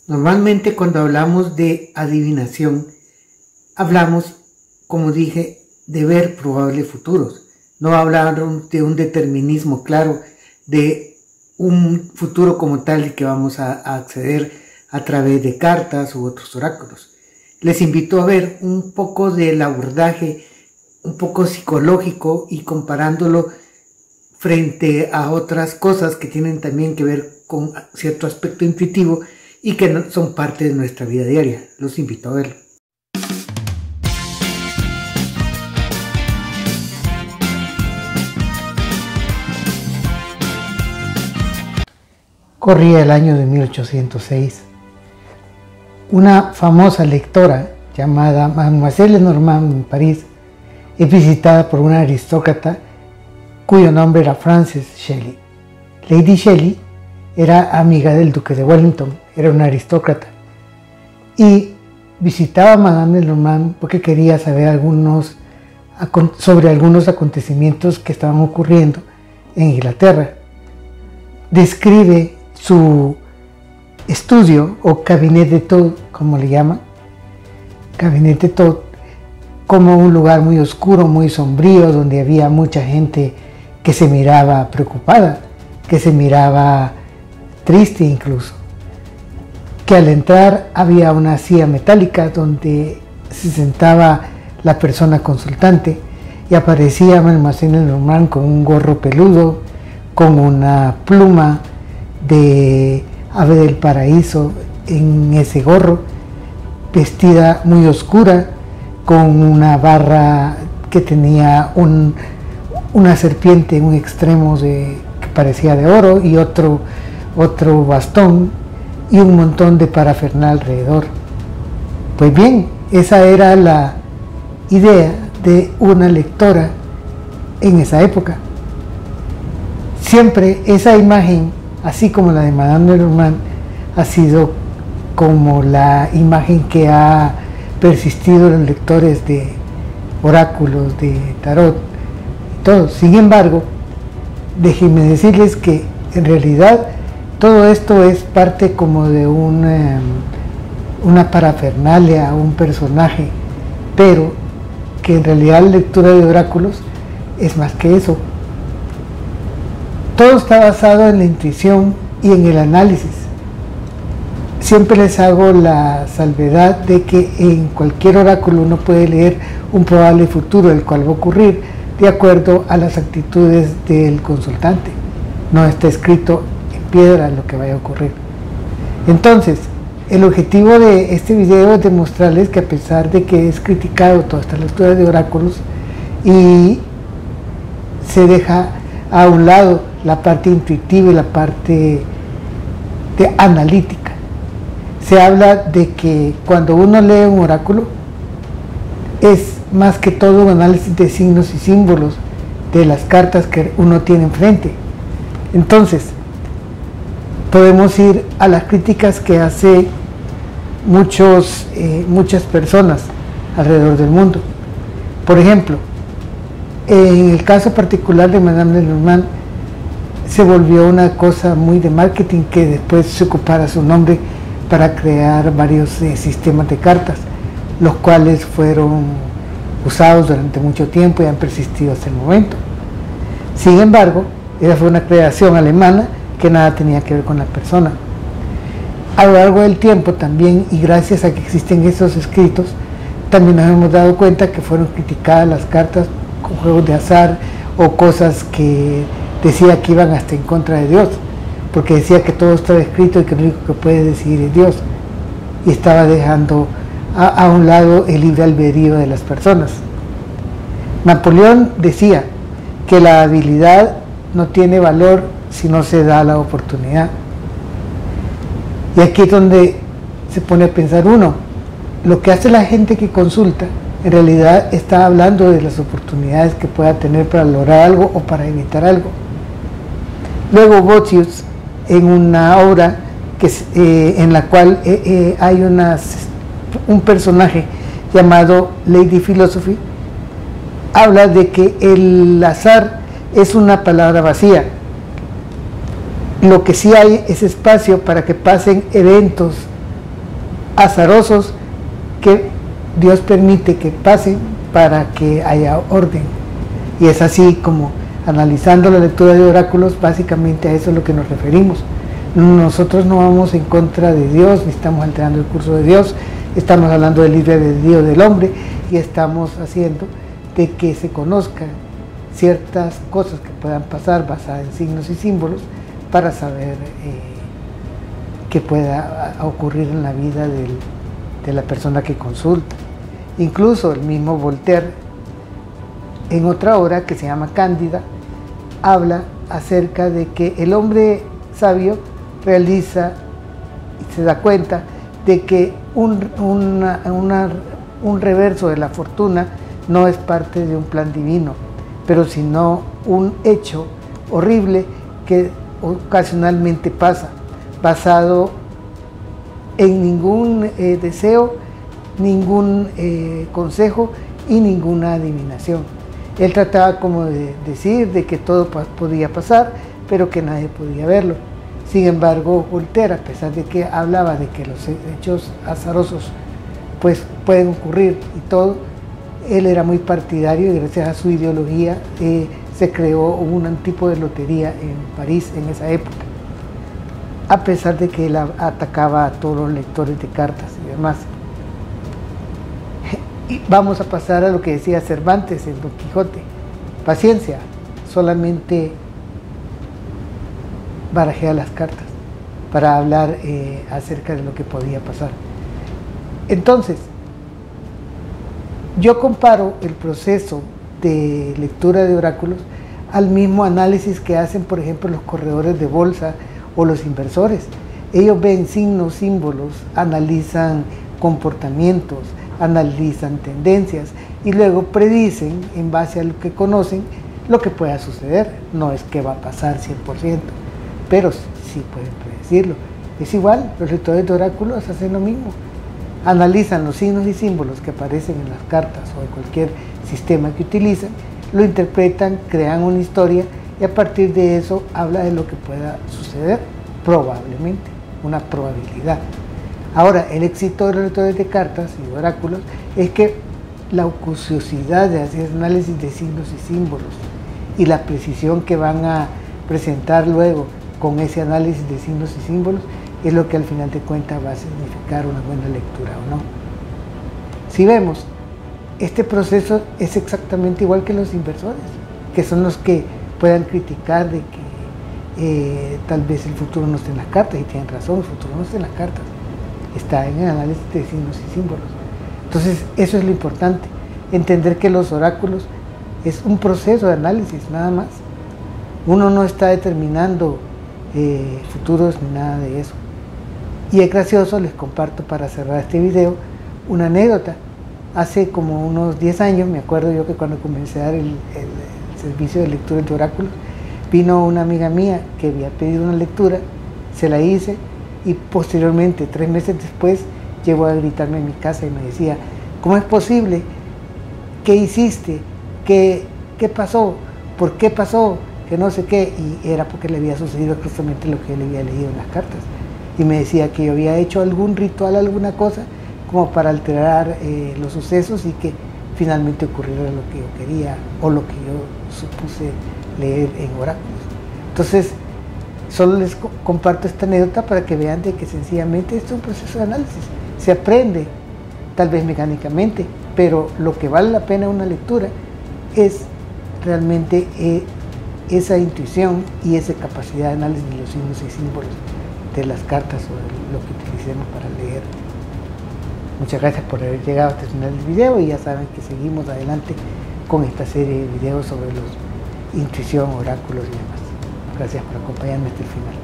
Normalmente cuando hablamos de adivinación, hablamos, como dije, de ver probables futuros. No hablaron de un determinismo claro, de un futuro como tal y que vamos a acceder a través de cartas u otros oráculos. Les invito a ver un poco del abordaje, un poco psicológico y comparándolo frente a otras cosas que tienen también que ver con cierto aspecto intuitivo y que no son parte de nuestra vida diaria. Los invito a verlo. Corría el año de 1806. Una famosa lectora llamada Mademoiselle Lenormand en París es visitada por una aristócrata cuyo nombre era Frances Shelley. Lady Shelley era amiga del duque de Wellington, era una aristócrata, y visitaba a Madame Lenormand porque quería saber sobre algunos acontecimientos que estaban ocurriendo en Inglaterra. Describe su estudio o Cabinet de Todd, como le llaman, Cabinet de Todd, como un lugar muy oscuro, muy sombrío, donde había mucha gente que se miraba preocupada, que se miraba triste incluso, que al entrar había una silla metálica donde se sentaba la persona consultante y aparecía Mademoiselle Lenormand con un gorro peludo, con una pluma de ave del paraíso en ese gorro, vestida muy oscura, con una barra que tenía una serpiente en un extremo que parecía de oro y otro bastón y un montón de parafernalia alrededor. Pues bien, esa era la idea de una lectora en esa época. Siempre esa imagen, así como la de Madame Lenormand, ha sido como la imagen que ha persistido en los lectores de oráculos, de tarot, todo. Sin embargo, déjenme decirles que en realidad todo esto es parte como de una parafernalia, un personaje, pero que en realidad la lectura de oráculos es más que eso. Todo está basado en la intuición y en el análisis. Siempre les hago la salvedad de que en cualquier oráculo uno puede leer un probable futuro, el cual va a ocurrir de acuerdo a las actitudes del consultante. No está escrito en piedra lo que vaya a ocurrir. Entonces, el objetivo de este video es demostrarles que a pesar de que es criticado toda esta lectura de oráculos y se deja a un lado la parte intuitiva y la parte analítica, se habla de que cuando uno lee un oráculo es más que todo un análisis de signos y símbolos de las cartas que uno tiene enfrente. Entonces, podemos ir a las críticas que hace muchas personas alrededor del mundo. Por ejemplo, en el caso particular de Madame Lenormand, se volvió una cosa muy de marketing que después se ocupara su nombre para crear varios sistemas de cartas, los cuales fueron usados durante mucho tiempo y han persistido hasta el momento. Sin embargo, esa fue una creación alemana que nada tenía que ver con la persona. A lo largo del tiempo también, y gracias a que existen esos escritos, también nos hemos dado cuenta que fueron criticadas las cartas con juegos de azar o cosas que decía que iban hasta en contra de Dios, porque decía que todo estaba escrito y que lo único que puede decidir es Dios, y estaba dejando a un lado el libre albedrío de las personas. Napoleón decía que la habilidad no tiene valor si no se da la oportunidad. Y aquí es donde se pone a pensar uno, lo que hace la gente que consulta en realidad está hablando de las oportunidades que pueda tener para lograr algo o para evitar algo. Luego Boethius, en una obra en la cual hay un personaje llamado Lady Philosophy, habla de que el azar es una palabra vacía. Lo que sí hay es espacio para que pasen eventos azarosos que Dios permite que pasen para que haya orden. Y es así como, analizando la lectura de oráculos, básicamente a eso es lo que nos referimos. Nosotros no vamos en contra de Dios, ni estamos alterando el curso de Dios, estamos hablando del libre albedrío del hombre y estamos haciendo de que se conozcan ciertas cosas que puedan pasar basadas en signos y símbolos para saber qué pueda ocurrir en la vida de la persona que consulta. Incluso el mismo Voltaire, en otra obra que se llama Cándida, habla acerca de que el hombre sabio realiza y se da cuenta de que un reverso de la fortuna no es parte de un plan divino, pero sino un hecho horrible que ocasionalmente pasa, basado en ningún deseo, ningún consejo y ninguna adivinación. Él trataba como de decir de que todo podía pasar, pero que nadie podía verlo. Sin embargo, Voltaire, a pesar de que hablaba de que los hechos azarosos pues pueden ocurrir y todo, él era muy partidario y gracias a su ideología se creó un tipo de lotería en París en esa época, a pesar de que él atacaba a todos los lectores de cartas y demás. Y vamos a pasar a lo que decía Cervantes en Don Quijote: paciencia, solamente barajea las cartas para hablar acerca de lo que podía pasar. Entonces, yo comparo el proceso de lectura de oráculos al mismo análisis que hacen, por ejemplo, los corredores de bolsa o los inversores. Ellos ven signos, símbolos, analizan comportamientos, analizan tendencias y luego predicen en base a lo que conocen lo que pueda suceder. No es que va a pasar 100%, pero sí pueden predecirlo. Es igual, los lectores de oráculos hacen lo mismo. Analizan los signos y símbolos que aparecen en las cartas o en cualquier sistema que utilizan, lo interpretan, crean una historia y a partir de eso habla de lo que pueda suceder, probablemente, una probabilidad. Ahora, el éxito de los lectores de cartas y de oráculos es que la acuciosidad de hacer análisis de signos y símbolos y la precisión que van a presentar luego con ese análisis de signos y símbolos es lo que al final de cuentas va a significar una buena lectura o no. Si vemos, este proceso es exactamente igual que los inversores, que son los que puedan criticar de que tal vez el futuro no esté en las cartas, y tienen razón, el futuro no está en las cartas, está en el análisis de signos y símbolos. Entonces, eso es lo importante, entender que los oráculos es un proceso de análisis, nada más. Uno no está determinando futuros ni nada de eso. Y es gracioso, les comparto para cerrar este video, una anécdota. Hace como unos 10 años, me acuerdo yo que cuando comencé a dar el servicio de lectura de oráculos, vino una amiga mía que había pedido una lectura, se la hice y posteriormente, 3 meses después, llegó a gritarme en mi casa y me decía: ¿cómo es posible? ¿Qué hiciste? ¿Qué pasó? ¿Por qué pasó? Que no sé qué. Y era porque le había sucedido justamente lo que él había leído en las cartas. Y me decía que yo había hecho algún ritual, alguna cosa, como para alterar los sucesos y que finalmente ocurriera lo que yo quería o lo que yo supuse leer en oráculos. Entonces, solo les comparto esta anécdota para que vean de que sencillamente esto es un proceso de análisis. Se aprende, tal vez mecánicamente, pero lo que vale la pena en una lectura es realmente esa intuición y esa capacidad de análisis de los signos y símbolos de las cartas o de lo que utilicemos para leer. Muchas gracias por haber llegado hasta el final del video y ya saben que seguimos adelante con esta serie de videos sobre los intuición, oráculos y demás. Gracias por acompañarme hasta el final.